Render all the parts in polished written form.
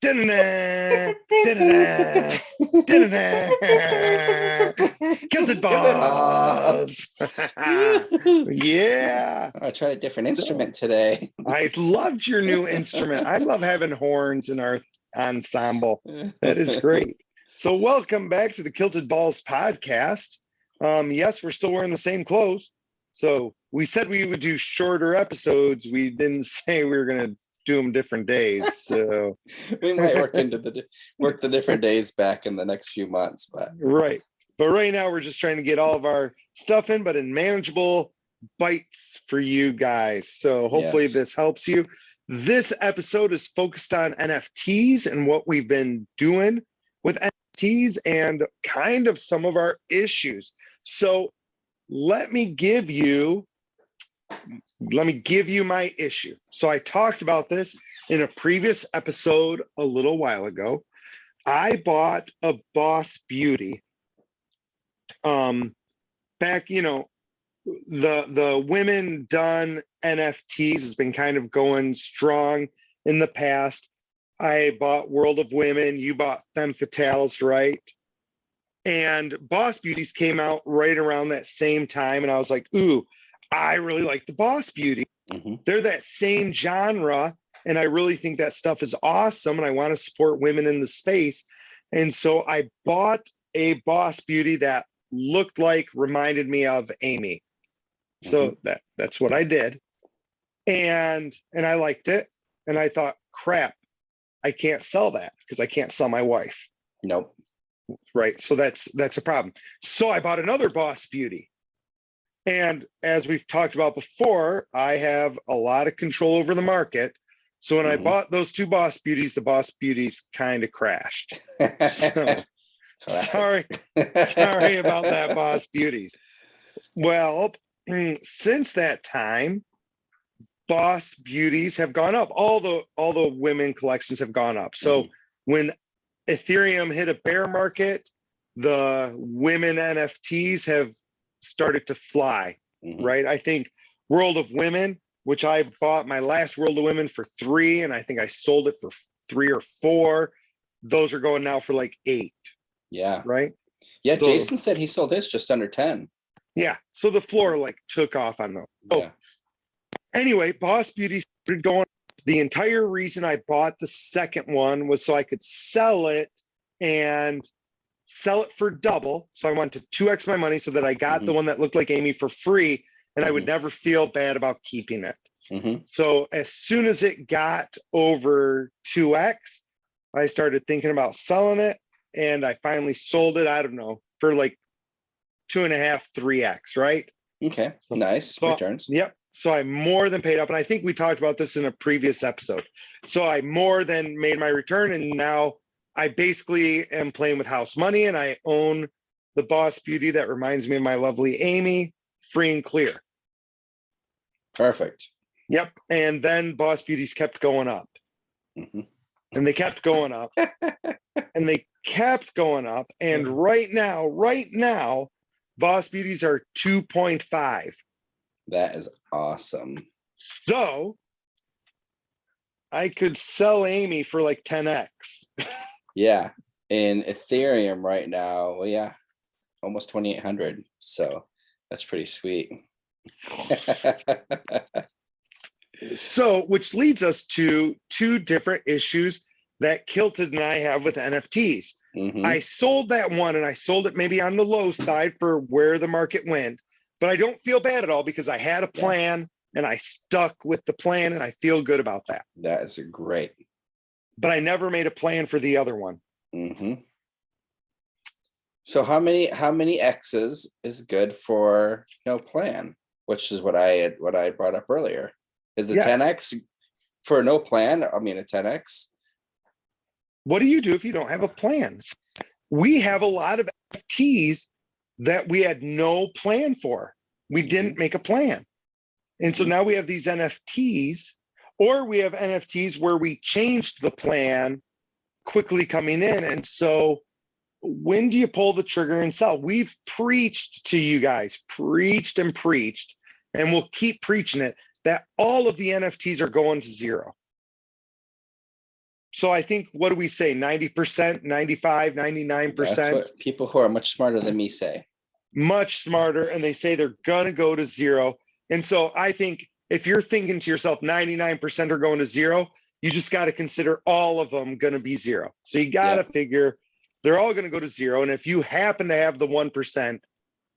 Da-na-na, da-na-na, da-na-na. Kilted Kill the boss. Balls. Yeah. I tried a different So instrument today. I loved your new instrument. I love having horns in our ensemble. That is great. So welcome back to the Kilted Balls podcast. Yes, we're still wearing the same clothes. So we said we would do shorter episodes. We didn't say we were going to do them different days. So We might work the different days back in the next few months, but right. But right now we're just trying to get all of our stuff in, but in manageable bites for you guys. So hopefully yes. this helps you. This episode is focused on NFTs and what we've been doing with NFTs and kind of some of our issues. So let me give you my issue. So I talked about this in a previous episode a little while ago. I bought a Boss Beauty. Back, the women done NFTs has been kind of going strong in the past. I bought World of Women, you bought Femme Fatales, right? And Boss Beauties came out right around that same time. And I was like, ooh, I really like the Boss Beauty. They're that same genre. And I really think that stuff is awesome. And I want to support women in the space. And so I bought a Boss Beauty that reminded me of Amy. So that's what I did. And I liked it. And I thought, crap, I can't sell that because I can't sell my wife. Nope. Right. So that's a problem. So I bought another Boss Beauty. And as we've talked about before, I have a lot of control over the market. So when I bought those two Boss Beauties, the Boss Beauties kind of crashed. So sorry about that, Boss Beauties. Well, since that time, Boss Beauties have gone up. All the women collections have gone up. So when Ethereum hit a bear market, the women NFTs have started to fly, right? I think World of Women, which I bought my last World of Women for 3, and I think I sold it for 3 or 4. Those are going now for like 8. Yeah. Right. Yeah. So, Jason said he sold his just under 10. Yeah. So the floor like took off on those. Yeah. Anyway, Boss Beauty started going. The entire reason I bought the second one was so I could sell it and sell it for double. So I wanted to 2x my money so that I got the one that looked like Amy for free and I would never feel bad about keeping it. So as soon as it got over 2x, I started thinking about selling it and I finally sold it, I don't know, for like 2.5, 3x, right? Okay. Nice returns. Yep. So I more than paid up. And I think we talked about this in a previous episode. So I more than made my return. And now I basically am playing with house money and I own the Boss Beauty that reminds me of my lovely Amy, free and clear. Perfect. Yep. And then Boss Beauties kept going up. And they kept going up. And they kept going up. And right now, Boss Beauties are 2.5. That is awesome. So I could sell Amy for like 10x. Yeah. In Ethereum right now, well, yeah, almost 2,800. So that's pretty sweet. So, which leads us to 2 different issues that Kilted and I have with NFTs. I sold that one and I sold it maybe on the low side for where the market went. But I don't feel bad at all because I had a plan and I stuck with the plan and I feel good about that. That is great. But I never made a plan for the other one. So how many X's is good for no plan? Which is what I brought up earlier. Is it 10x for no plan? I mean a 10x. What do you do if you don't have a plan? We have a lot of NFTs that we had no plan for. We didn't make a plan. And so now we have these NFTs, or we have NFTs where we changed the plan quickly coming in. And so when do you pull the trigger and sell? We've preached to you guys, preached, and we'll keep preaching it, that all of the NFTs are going to zero. So I think, what do we say? 90%, 95, That's 99%, what people who are much smarter than me say. much smarter. And they say they're going to go to zero. And so I think if you're thinking to yourself, 99% are going to zero, you just got to consider all of them going to be zero. So you got to Yeah. figure they're all going to go to zero. And if you happen to have the 1%,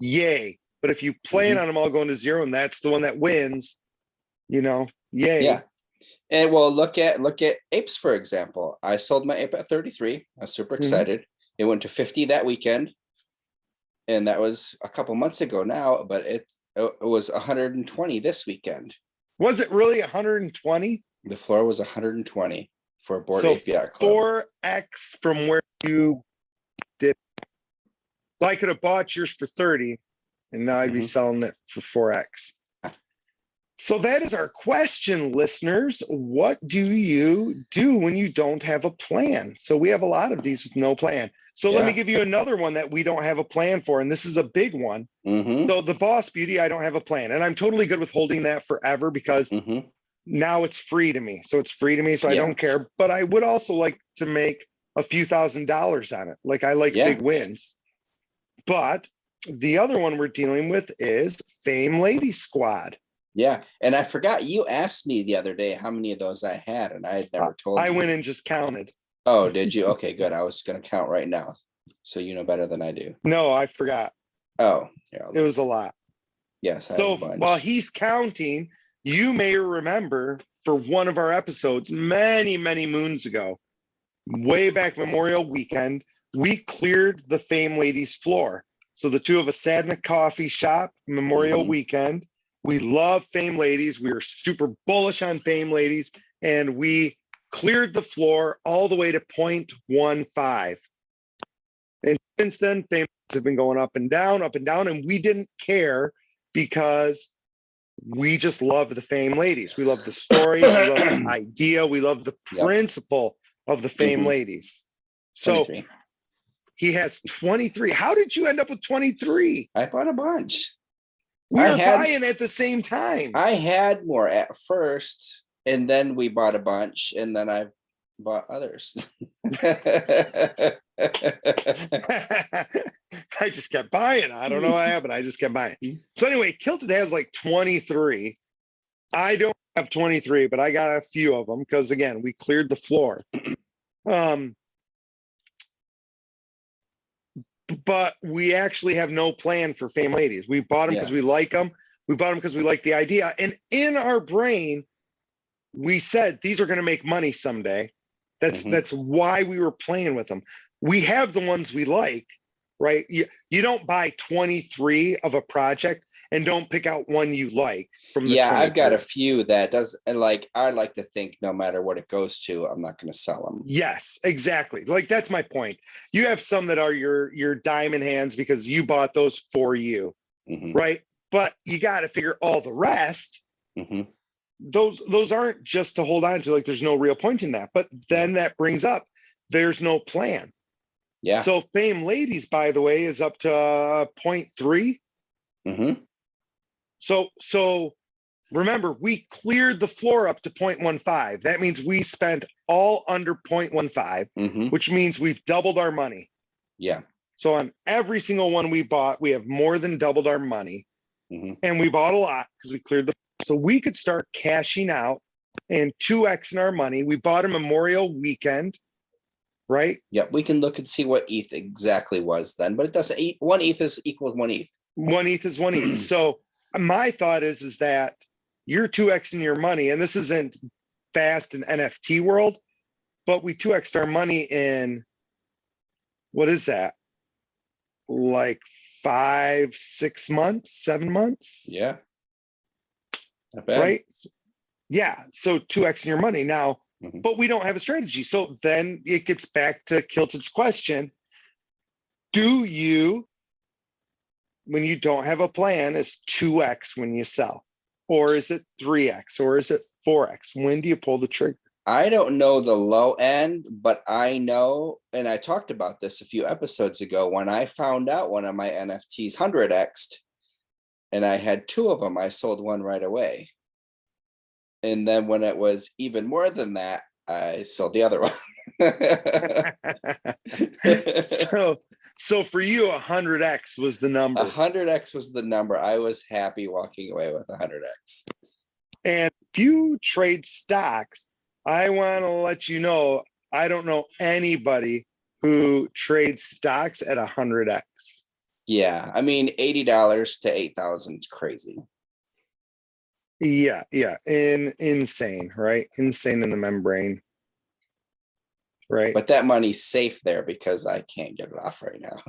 yay. But if you plan Mhm. on them all going to zero and that's the one that wins, yay. Yeah. And well, look at apes, for example. I sold my ape at 33. I was super Mhm. excited. It went to 50 that weekend. And that was a couple months ago now, but it was 120 this weekend. Was it really 120? The floor was 120 for Board So Ape Yacht Club. 4x from where you did. So I could have bought yours for 30 and now I'd be Mhm. selling it for 4x. So that is our question, listeners. What do you do when you don't have a plan? So we have a lot of these with no plan. So let me Yeah. give you another one that we don't have a plan for, and this is a big one. Mm-hmm. So the Boss Beauty, I don't have a plan, and I'm totally good with holding that forever because Mm-hmm. now it's free to me. So it's free to me, so I Yeah. don't care. But I would also like to make a few $1,000s on it. Like I like Yeah. big wins. But the other one we're dealing with is Fame Lady Squad. Yeah. And I forgot you asked me the other day how many of those I had, and I had never told I you. went and just counted. Oh, did you? Okay, good. I was gonna count right now. So you know better than I do. No, I forgot. Oh, yeah. It was a lot. Yes, I have So a bunch. while he's counting, you may remember for one of our episodes many, many moons ago, way back Memorial Weekend, we cleared the Fame Ladies floor. So the two of us sat in a coffee shop, Memorial Mhm. Weekend. We love Fame Ladies. We were super bullish on Fame Ladies, and we cleared the floor all the way to 0.15. And since then, Fame Ladies have been going up and down, and we didn't care because we just love the Fame Ladies. We love the stories, we love the idea, we love the Yep. principle of the Fame Mhm. Ladies. So 23. he has 23. How did you end up with 23? I bought a bunch. We I were had- buying at the same time. I had more at first, and then we bought a bunch, and then I bought others. I just kept buying. I don't know what happened. I just kept buying. So anyway, Kilted has like 23. I don't have 23, but I got a few of them because again, we cleared the floor. But we actually have no plan for Fame Ladies. We bought them because we like them. We bought them because we like the idea. And in our brain, we said these are going to make money someday. That's why we were playing with them. We have the ones we like, right? You don't buy 23 of a project and don't pick out one you like from the Yeah, I've got a 23. few that does, and like I like to think no matter what it goes to, I'm not going to sell them. Yes, exactly. Like that's my point. You have some that are your diamond hands because you bought those for you, right? But you got to figure all the rest. Those aren't just to hold on to. Like there's no real point in that. But then that brings up there's no plan. Yeah. So Fame Ladies, by the way, is up to 0.3. So remember, we cleared the floor up to 0.15. That means we spent all under 0.15, which means we've doubled our money. Yeah. So on every single one we bought, we have more than doubled our money. And we bought a lot because we cleared the so we could start cashing out and 2x in our money. We bought a Memorial Weekend, right? Yeah, we can look and see what ETH exactly was then, but it doesn't. One ETH is equal to one ETH. One ETH is one ETH. So my thought is that you're 2xing your money, and this isn't fast in NFT world, but we 2x'd our money in what is that? Like 5, 6 months, 7 months? Yeah. Not bad. Right? Yeah. So 2xing your money now, but we don't have a strategy. So then it gets back to Kilted's question. Do you, when you don't have a plan, is 2x when you sell? Or is it 3x? Or is it 4x? When do you pull the trigger? I don't know the low end, but I know, and I talked about this a few episodes ago, when I found out one of my NFTs 100x'd, and I had 2 of them, I sold one right away. And then when it was even more than that, I sold the other one. So for you, 100x was the number. 100x was the number. I was happy walking away with 100x. And if you trade stocks, I want to let you know, I don't know anybody who trades stocks at 100x. Yeah, I mean, $80 to 8,000 is crazy. Yeah, insane, right? Insane in the membrane. Right. But that money's safe there because I can't get it off right now.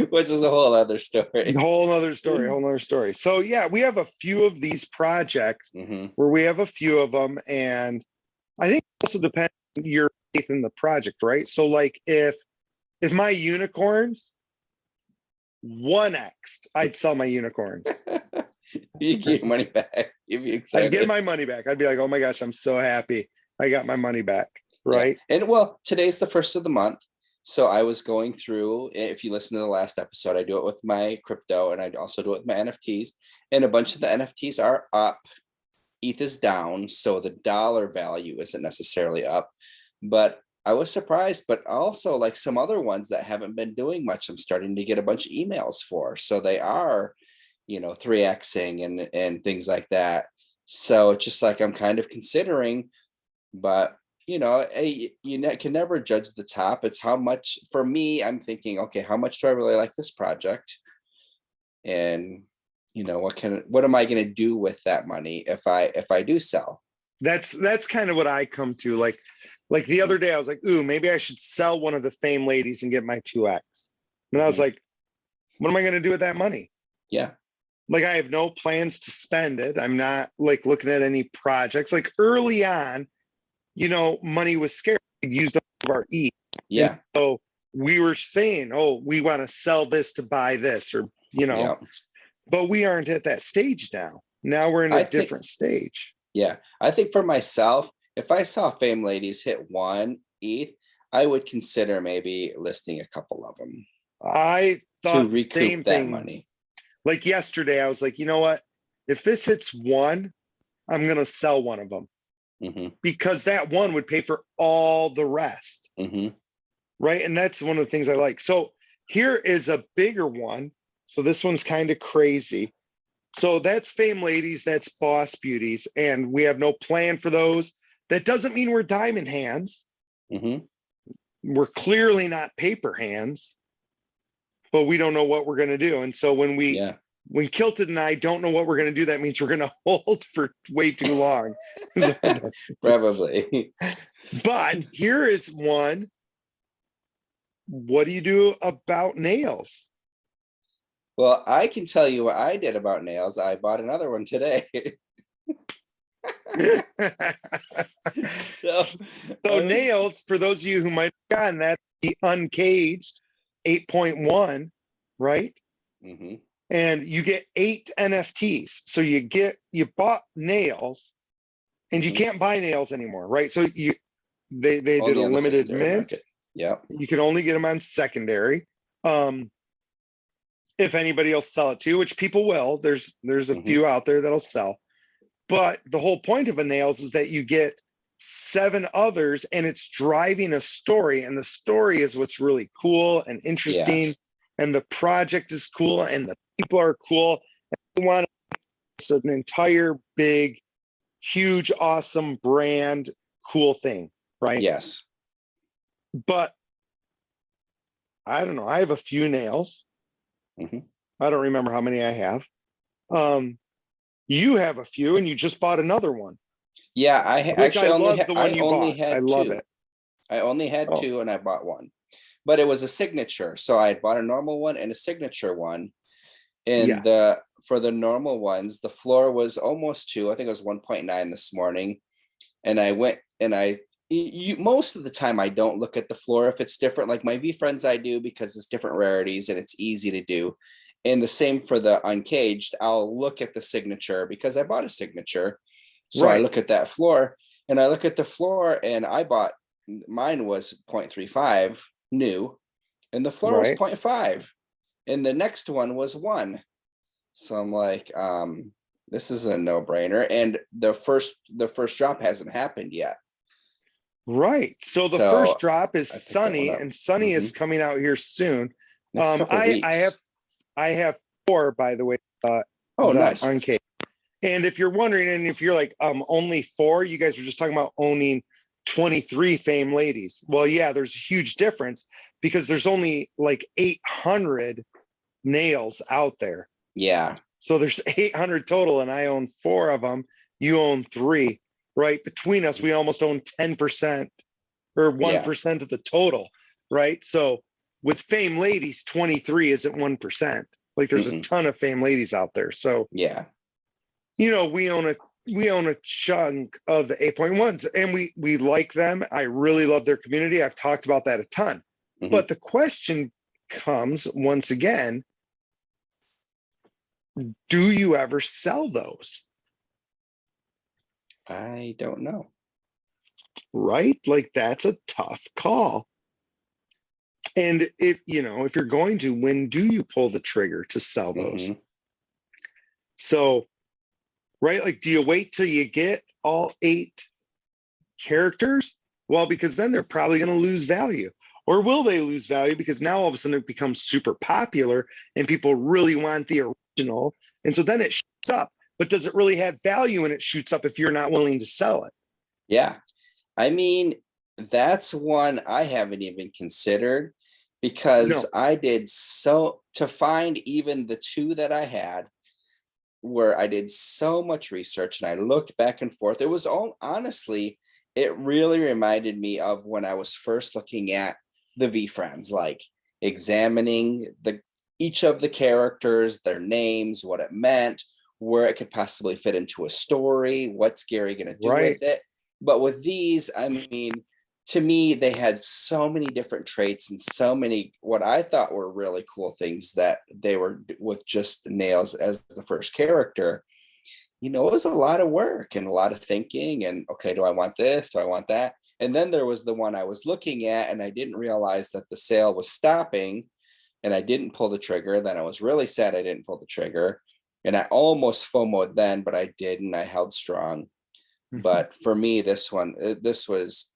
Which is a whole other story. Whole other story. So yeah, we have a few of these projects Mhm. where we have a few of them, and I think it also depends on your faith in the project, right? So like if my unicorns 1x, I'd sell my unicorns. You get your money back. You'd be I'd excited. get my money back. I'd be like, oh my gosh, I'm so happy. I got my money back. Yeah. Right. And well, today's the first of the month. So I was going through, if you listen to the last episode, I do it with my crypto and I also do it with my NFTs. And a bunch of the NFTs are up. ETH is down. So the dollar value isn't necessarily up. But I was surprised, but also like some other ones that haven't been doing much, I'm starting to get a bunch of emails for. So they are, 3xing and things like that. So it's just like I'm kind of considering, but you can never judge the top. It's how much. For me, I'm thinking, okay, how much do I really like this project? And what am I going to do with that money if I do sell? That's kind of what I come to. Like the other day, I was like, ooh, maybe I should sell one of the Fame ladies and get my 2x. And I was like, what am I going to do with that money? Yeah. Like I have no plans to spend it. I'm not like looking at any projects. Like early on, money was scarce. We used up our ETH. Yeah. And so we were saying, oh, we want to sell this to buy this, or Yeah. but we aren't at that stage now. Now we're in a different stage. Yeah. I think for myself, if I saw Fame ladies hit 1 ETH, I would consider maybe listing a couple of them. I thought to the same recoup that thing. money. Like yesterday, I was like, you know what? If this hits 1, I'm going to sell one of them. Because that one would pay for all the rest. Right. And that's one of the things I like. So here is a bigger one. So this one's kind of crazy. So that's Fame ladies, that's Boss Beauties, and we have no plan for those. That doesn't mean we're diamond hands. We're clearly not paper hands, but we don't know what we're going to do. And so when Kilted and I don't know what we're going to do, that means we're going to hold for way too long. Probably. But here is one. What do you do about nails? Well, I can tell you what I did about nails. I bought another one today. So nails, for those of you who might have gotten that, the Uncaged 8.1, right? And you get 8 NFTs. So you bought nails, and you can't buy nails anymore, right? So they did a limited mint. Yeah. You can only get them on secondary. If anybody else sell it too, which people will, there's a few out there that'll sell. But the whole point of a nails is that you get 7 others, and it's driving a story, and the story is what's really cool and interesting, and the project is cool, and the people are cool. And we want an entire big, huge, awesome brand, cool thing, right? Yes. But I don't know. I have a few nails. I don't remember how many I have. You have a few, and you just bought another one. Yeah, I only had I love two. it. I only had 2, and I bought one, but it was a signature. So I bought a normal one and a signature one. And for the normal ones, the floor was almost 2. I think it was 1.9 this morning. And I went and most of the time I don't look at the floor if it's different. Like my VeeFriends I do, because it's different rarities and it's easy to do. And the same for the Uncaged. I'll look at the signature because I bought a signature. So I look at that floor, and I look at the floor, and mine was 0.35 new, and the floor was 0.5, and the next one was 1. So I'm like, This is a no-brainer. And the first drop hasn't happened yet. Right. So the first So drop is I picked that one Sunny, up. and Sunny is Mhm. coming out here soon. Next couple I weeks. have 4, by the way, Oh, the nice. uncaged. And if you're wondering, and if you're like, only 4, you guys were just talking about owning 23 Fame Ladies. Well, yeah, there's a huge difference because there's only like 800 nails out there. Yeah. So there's 800 total, and I own 4 of them. You own 3, right? Between us, we almost own 10% or Yeah. 1% of the total, right? So with Fame Ladies, 23 isn't 1%. Like there's a Mm-mm. ton of Fame Ladies out there. So, Yeah. we own a chunk of the 8.1s, and we like them. I really love their community. I've talked about that a ton. Mhm. But the question comes once again, do you ever sell those? I don't know. Right? Like that's a tough call. And if you're going to, when do you pull the trigger to sell those? Mhm. So, right, like, do you wait till you get all 8 characters? Well, because then they're probably going to lose value. Or will they lose value because now all of a sudden it becomes super popular and people really want the original? And so then it shoots up. But does it really have value when it shoots up if you're not willing to sell it? Yeah. I mean, that's one I haven't even considered because No, I did so to find even the 2 that I had where I did so much research and I looked back and forth. It was all honestly, it really reminded me of when I was first looking at the V Friends, like examining the each of the characters, their names, what it meant, where it could possibly fit into a story, what's Gary going to do with right. it. But with these, I mean, to me, they had so many different traits and so many what I thought were really cool things that they were with just Nails as the first character. It was a lot of work and a lot of thinking. And okay, do I want this? Do I want that? And then there was the one I was looking at, and I didn't realize that the sale was stopping, and I didn't pull the trigger. Then I was really sad I didn't pull the trigger, and I almost FOMO'd then, but I didn't. I held strong. Mhm. But for me, this was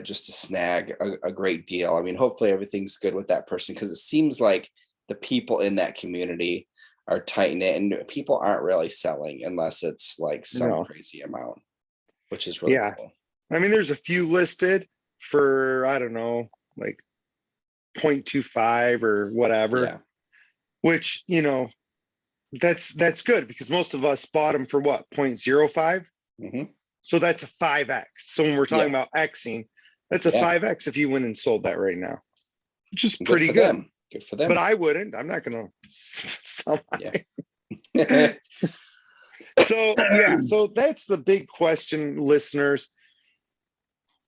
just a snag, a great deal. I mean, hopefully everything's good with that person because it seems like the people in that community are tight knit and people aren't really selling unless it's like some No. crazy amount, which is really Yeah. cool. I mean, there's a few listed for, I don't know, like 0.25 or whatever, Yeah. which, that's good because most of us bought them for what, 0.05? Hmm. So that's a 5x. So when we're talking Yeah. about Xing, that's a Yeah. 5x if you went and sold that right now, which is Good pretty for good. them. Good for But them. I wouldn't. I'm not going to sell Yeah. mine. So, yeah. So that's the big question, listeners.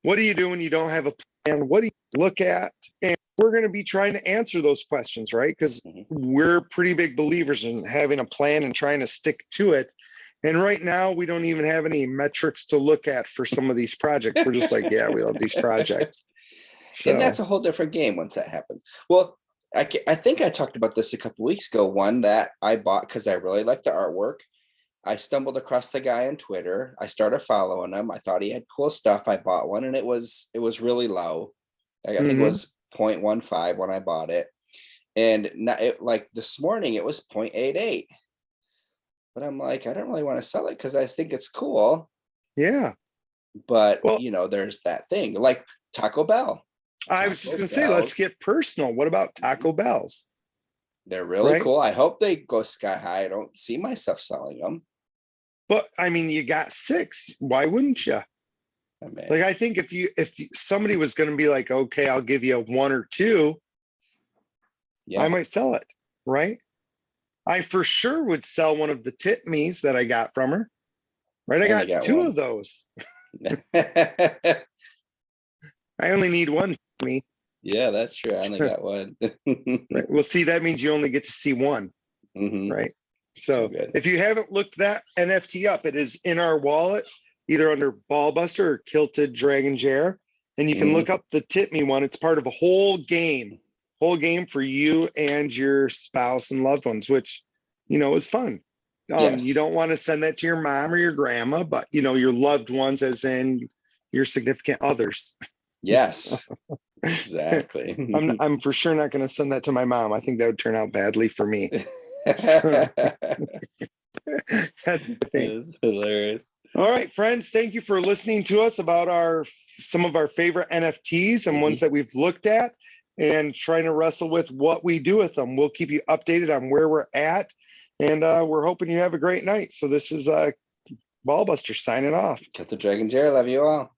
What do you do when you don't have a plan? What do you look at? And we're going to be trying to answer those questions, right? Because Mhm. we're pretty big believers in having a plan and trying to stick to it. And right now, we don't even have any metrics to look at for some of these projects. We're just like, yeah, we love these projects. And So, that's a whole different game once that happens. Well, I think I talked about this a couple weeks ago. One that I bought because I really like the artwork. I stumbled across the guy on Twitter. I started following him. I thought he had cool stuff. I bought one, and it was really low. I think it mhm. was 0.15 when I bought it, and like this morning it was 0.88. But I'm like, I don't really want to sell it because I think it's cool. Yeah. But Well, there's that thing like Taco Bell. I was just Taco going to say, let's Bell's. get personal. What about Mhm. Taco Bells? They're really Right. cool. I hope they go sky high. I don't see myself selling them. But I mean, you got 6. Why wouldn't you? I Like, mean, I think somebody was going to be like, okay, I'll give you 1 or 2, I yeah, might sell it. Right. I for sure would sell one of the tit me's that I got from her. Right. I I only got got 2 one. of those. I only need 1 me. Yeah, that's true. I only got one. Right. Well, see, that means you only get to see 1. Hmm. Right. Too So good. if you haven't looked that NFT up, it is in our wallet, either under Ballbuster or Kilted Dragon Jair. And you can Hmm. look up the Tip Me one. It's part of a whole game for you and your spouse and loved ones, which, is fun. Yes. You don't want to send that to your mom or your grandma, but your loved ones, as in your significant others. Yes, exactly. I'm for sure not going to send that to my mom. I think that would turn out badly for me. That's the thing. It's hilarious. All right, friends, thank you for listening to us about some of our favorite NFTs and ones that we've looked at and trying to wrestle with what we do with them. We'll keep you updated on where we're at, and we're hoping you have a great night. So this is Ballbuster signing off. Cut the Dragon Chair. Love you all.